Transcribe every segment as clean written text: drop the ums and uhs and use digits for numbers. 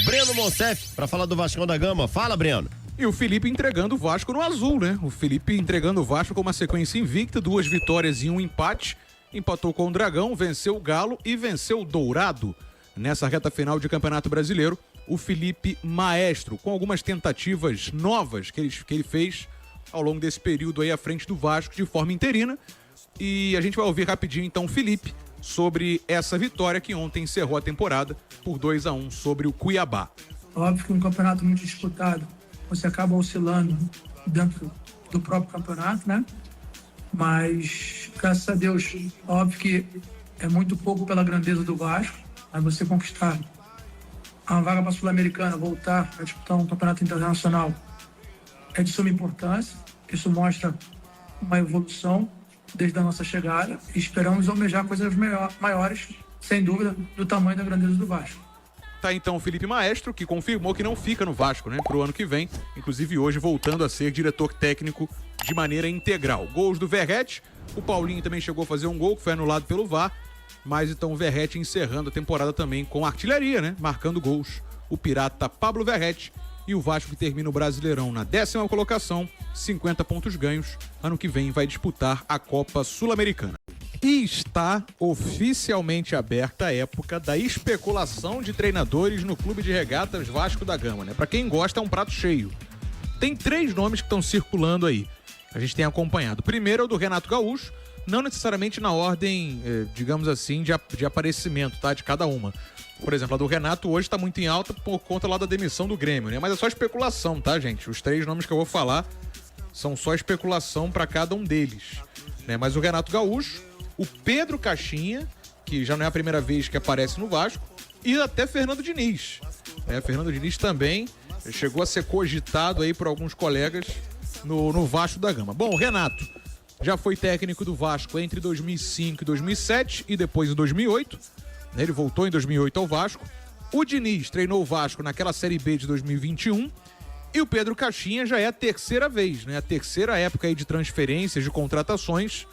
Breno Monsef, para falar do Vascão da Gama. Fala, Breno. E o Felipe entregando o Vasco no azul, né? O Felipe entregando o Vasco com uma sequência invicta, 2 vitórias e 1 empate. Empatou com o Dragão, venceu o Galo e venceu o Dourado. Nessa reta final de Campeonato Brasileiro, o Felipe Maestro, com algumas tentativas novas que ele fez ao longo desse período aí à frente do Vasco de forma interina. E a gente vai ouvir rapidinho então o Felipe sobre essa vitória que ontem encerrou a temporada por 2-1 sobre o Cuiabá. Óbvio que um campeonato muito disputado, você acaba oscilando dentro do próprio campeonato, né? Mas, graças a Deus, óbvio que é muito pouco pela grandeza do Vasco, mas você conquistar uma vaga para a Sul-Americana, voltar a disputar um campeonato internacional é de suma importância. Isso mostra uma evolução desde a nossa chegada e esperamos almejar coisas maiores, sem dúvida, do tamanho da grandeza do Vasco. Tá então o Felipe Maestro, que confirmou que não fica no Vasco, né, pro ano que vem, inclusive hoje voltando a ser diretor técnico de maneira integral. Gols do Verratti, o Paulinho também chegou a fazer um gol que foi anulado pelo VAR, mas então o Verratti encerrando a temporada também com artilharia, né, marcando gols. O pirata Pablo Verratti e o Vasco que termina o Brasileirão na 10ª colocação, 50 pontos ganhos. Ano que vem vai disputar a Copa Sul-Americana. E está oficialmente aberta a época da especulação de treinadores no Clube de Regatas Vasco da Gama, né? Para quem gosta, é um prato cheio. Tem 3 nomes que estão circulando aí, a gente tem acompanhado. Primeiro é o do Renato Gaúcho, não necessariamente na ordem, digamos assim, de aparecimento, tá? De cada uma. Por exemplo, a do Renato hoje está muito em alta por conta lá da demissão do Grêmio, né? Mas é só especulação, tá, gente? Os 3 nomes que eu vou falar são só especulação para cada um deles, né? Mas o Renato Gaúcho, o Pedro Caixinha, que já não é a primeira vez que aparece no Vasco, e até Fernando Diniz. Fernando Diniz também chegou a ser cogitado aí por alguns colegas no Vasco da Gama. Bom, o Renato já foi técnico do Vasco entre 2005 e 2007 e depois em 2008. Ele voltou em 2008 ao Vasco. O Diniz treinou o Vasco naquela Série B de 2021. E o Pedro Caixinha já é a 3ª vez, né? A 3ª época aí de transferências, de contratações,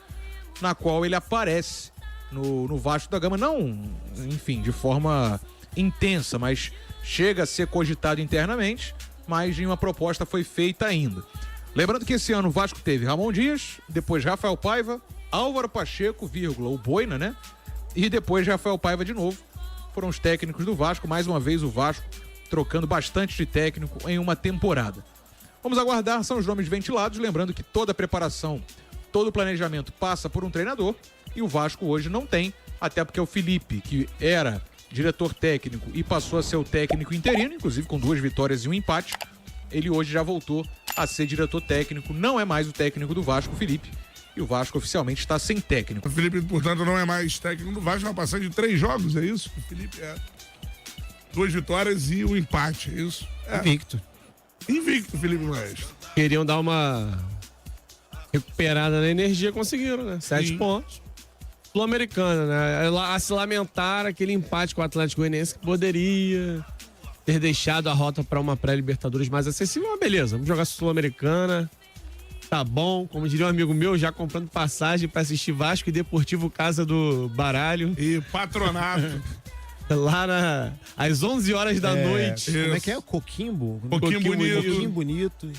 na qual ele aparece no Vasco da Gama. Não, enfim, de forma intensa, mas chega a ser cogitado internamente, mas nenhuma proposta foi feita ainda. Lembrando que esse ano o Vasco teve Ramon Dias, depois Rafael Paiva, Álvaro Pacheco, o Boina, né? E depois Rafael Paiva de novo. Foram os técnicos do Vasco, mais uma vez o Vasco trocando bastante de técnico em uma temporada. Vamos aguardar, são os nomes ventilados, lembrando que toda a preparação, todo o planejamento passa por um treinador e o Vasco hoje não tem, até porque o Felipe, que era diretor técnico e passou a ser o técnico interino, inclusive com 2 vitórias e 1 empate, ele hoje já voltou a ser diretor técnico, não é mais o técnico do Vasco, o Felipe. E o Vasco oficialmente está sem técnico. O Felipe, portanto, não é mais técnico do Vasco, vai passar de 3 jogos, é isso? O Felipe 2 vitórias e 1 empate, é isso? Invicto, Felipe Maestro. Queriam dar uma recuperada na energia, conseguiram, né? 7 pontos. Sul-Americana, né? A se lamentar aquele empate com o Atlético Goianiense que poderia ter deixado a rota para uma pré-Libertadores mais acessível, mas beleza, vamos jogar Sul-Americana. Tá bom, como diria um amigo meu, já comprando passagem pra assistir Vasco e Deportivo Casa do Baralho. E Patronato. Lá às 11 horas da noite. Como é que é? O Coquimbo? Coquimbo Bonito.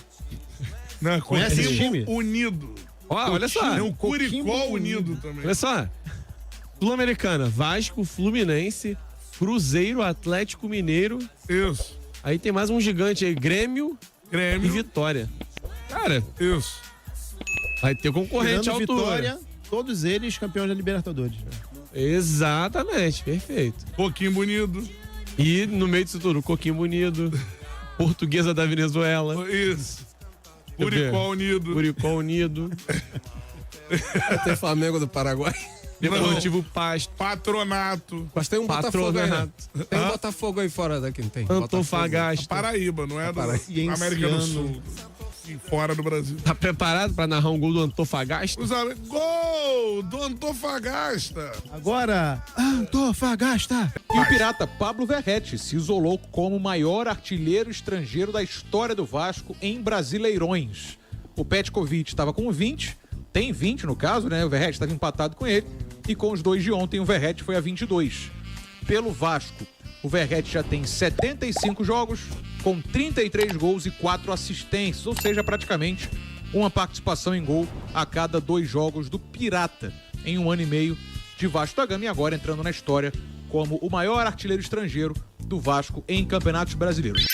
Não, Conhece esse time? Unido. Olha só. Tem o Curicó Unido também. Olha só. Sul-Americana, Vasco, Fluminense, Cruzeiro, Atlético Mineiro. Isso. Aí tem mais um gigante aí, Grêmio e Vitória. Cara, isso. Vai ter concorrente à altura. Vitória, todos eles campeões da Libertadores. Exatamente, perfeito. Coquimbo Unido. E no meio disso tudo, Coquimbo Unido, Portuguesa da Venezuela. Isso. Curicó Unido. Curicó Unido. Tem Flamengo do Paraguai. Deportivo Pasto. Patronato. Mas tem um Botafogo aí, né? Tem um Hã? Botafogo aí fora daqui, não tem? Antofagasta. Paraíba, não é do América do Sul. E fora do Brasil. Tá preparado pra narrar um gol do Antofagasta? Gol do Antofagasta. Agora, Antofagasta. E o pirata Pablo Verratti se isolou como o maior artilheiro estrangeiro da história do Vasco em Brasileirões. O Petkovic estava com 20, tem 20 no caso, né? O Verratti estava empatado com ele. E com os 2 de ontem, o Verratti foi a 22. Pelo Vasco, O Verratti já tem 75 jogos, com 33 gols e 4 assistências, ou seja, praticamente uma participação em gol a cada 2 jogos do Pirata em 1 ano e meio de Vasco da Gama, e agora entrando na história como o maior artilheiro estrangeiro do Vasco em campeonatos brasileiros.